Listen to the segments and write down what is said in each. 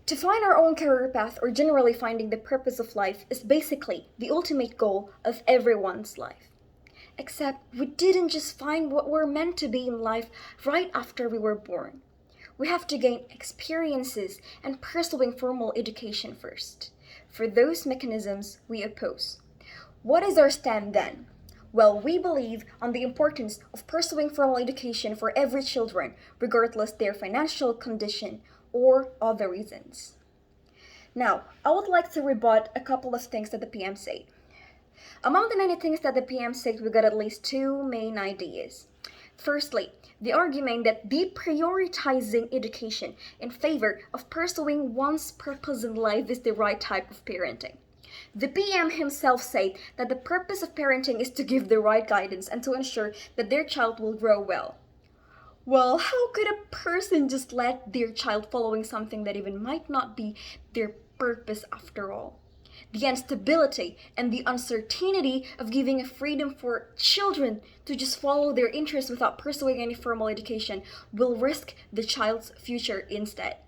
To find our own career path or generally finding the purpose of life is basically the ultimate goal of everyone's life. Except we didn't just find what we're meant to be in life right after we were born. We have to gain experiences and pursuing formal education first. For those mechanisms, we oppose. What is our stand then? Well, we believe on the importance of pursuing formal education for every children, regardless their financial condition or other reasons. Now, I would like to rebut a couple of things that the PM said. Among the many things that the PM said, we got at least two main ideas. Firstly, the argument that deprioritizing education in favor of pursuing one's purpose in life is the right type of parenting. The PM himself said that the purpose of parenting is to give the right guidance and to ensure that their child will grow well. Well, how could a person just let their child following something that even might not be their purpose after all? The instability and the uncertainty of giving a freedom for children to just follow their interests without pursuing any formal education will risk the child's future instead.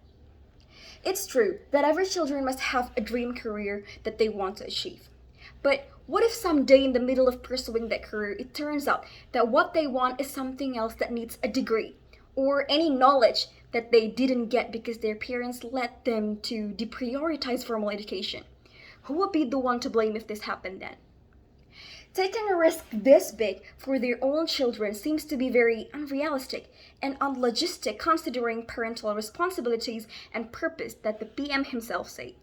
It's true that every children must have a dream career that they want to achieve. But what if someday in the middle of pursuing that career, it turns out that what they want is something else that needs a degree or any knowledge that they didn't get because their parents led them to deprioritize formal education? Who would be the one to blame if this happened then? Taking a risk this big for their own children seems to be very unrealistic and unlogistic considering parental responsibilities and purpose that the PM himself said.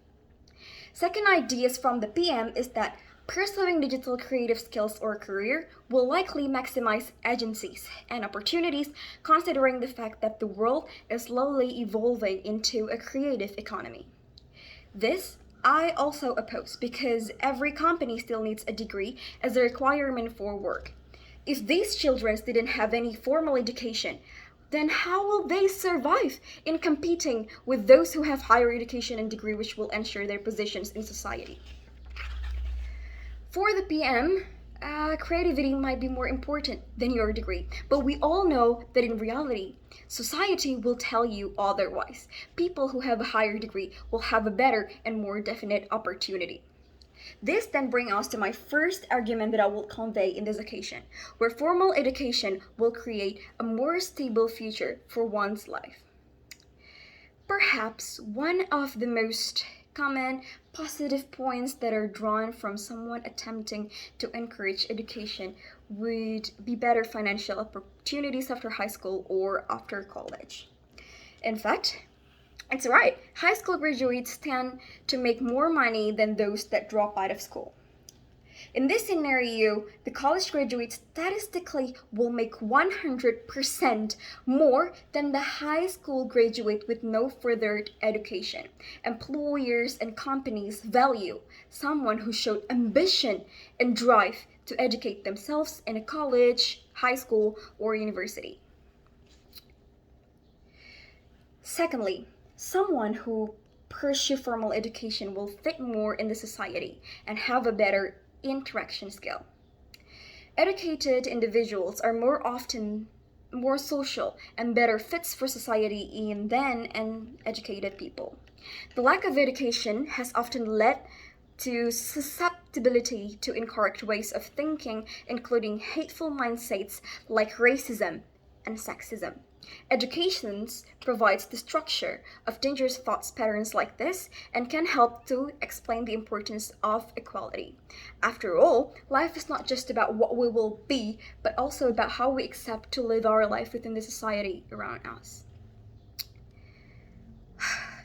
Second ideas from the PM is that pursuing digital creative skills or career will likely maximize agencies and opportunities considering the fact that the world is slowly evolving into a creative economy. This I also oppose because every company still needs a degree as a requirement for work. If these children didn't have any formal education, then how will they survive in competing with those who have higher education and degree which will ensure their positions in society? For the PM, creativity might be more important than your degree, but we all know that in reality, society will tell you otherwise. People who have a higher degree will have a better and more definite opportunity. This then brings us to my first argument that I will convey in this occasion, where formal education will create a more stable future for one's life. Perhaps one of the most common positive points that are drawn from someone attempting to encourage education would be better financial opportunities after high school or after college. In fact, it's right, high school graduates tend to make more money than those that drop out of school. In this scenario, the college graduate statistically will make 100% more than the high school graduate with no further education. Employers and companies value someone who showed ambition and drive to educate themselves in a college, high school, or university. Secondly, someone who pursue formal education will fit more in the society and have a better interaction skill. Educated individuals are more often more social and better fits for society than uneducated people. The lack of education has often led to susceptibility to incorrect ways of thinking, including hateful mindsets like racism and sexism. Education provides the structure of dangerous thought patterns like this and can help to explain the importance of equality. After all, life is not just about what we will be, but also about how we accept to live our life within the society around us.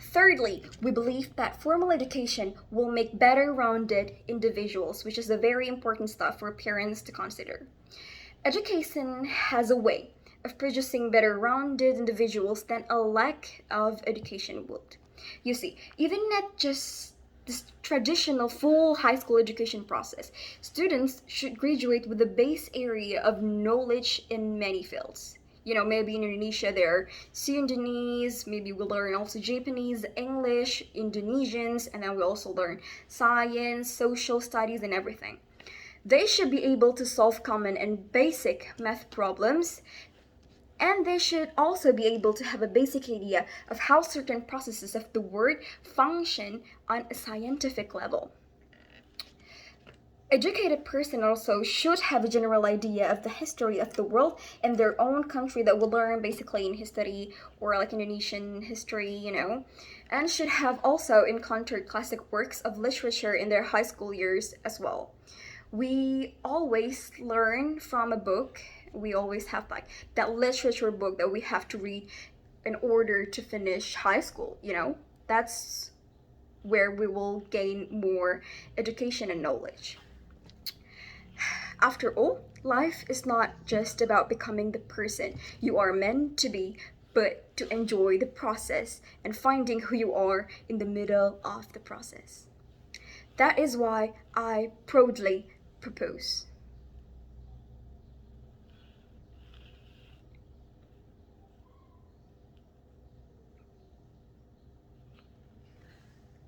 Thirdly, we believe that formal education will make better rounded individuals, which is a very important stuff for parents to consider. Education has a way of producing better rounded individuals than a lack of education would. You see, even at just this traditional full high school education process, students should graduate with a base area of knowledge in many fields. Maybe in Indonesia there are Sundanese, maybe we'll learn also Japanese, English, Indonesians, and then we also learn science, social studies, and everything. They should be able to solve common and basic math problems, And they should also be able to have a basic idea of how certain processes of the world function on a scientific level. Educated person also should have a general idea of the history of the world in their own country that will learn basically in history or like Indonesian history, and should have also encountered classic works of literature in their high school years as well. We always learn from a book. We always have like that literature book that we have to read in order to finish high school. That's where we will gain more education and knowledge. After all, life is not just about becoming the person you are meant to be, but to enjoy the process and finding who you are in the middle of the process. That is why I proudly propose.